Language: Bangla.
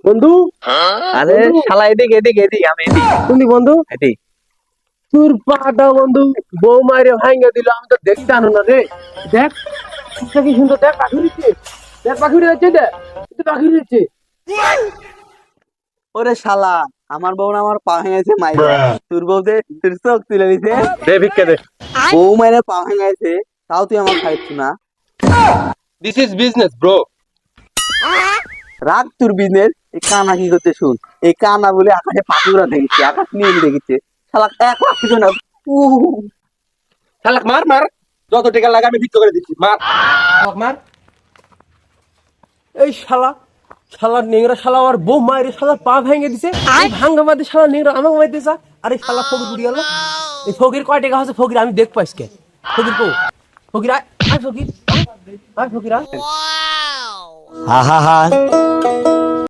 বন্ধু আরে বন্ধু শালা এদিক এদিক এদিক আমি এদিক তুমি বন্ধু এদিক। তোর পাটা বন্ধু বউ মারে ভাঙে দিল, আমি তো দেখতে আনো না রে। দেখ এটা কি সুন্দর, দেখ পাখি দিচ্ছে, দেখ পাখি উড়ে যাচ্ছে, দেখ এটা পাখি দিচ্ছে। ওরে শালা, আমার বউ না আমার পা ভেঙেছে মাইরা, তোর বউ যে তোর চোখ তুলে দিছে। দে ভিক্ষা দে। বউ মাইরা পা ভেঙেছে, তাও তুই আমার খাইছ না। This is business bro. রাগ তোর বিজনেস। এই কানা কি করতে শুন, এই কানা বলে আকাশে পাখি উড়া দেখেছে, আকাশ নিয়ে দেখেছে। শালা এক লাখ কিছু না। শালাক মার মার, যত টাকা লাগে আমি ভিক্ষা করে দিচ্ছি, মার শালাক মার। এই শালা, শালা নেংরা শালা আমার বউ মায়ের শালা পা ভেঙে দিছে। এই ভাঙ্গা বাদে শালা নেংরা আমাকে মাইতে চা। আরে শালা ফকির বুড়ি গেল। এই ফকির কয় টাকা হচ্ছে ফকির আমি দেখ পাইসকে। ফকির কো, ফকির আয় আয় ফকির আয়, আয় ফকির আয়। হা হা হা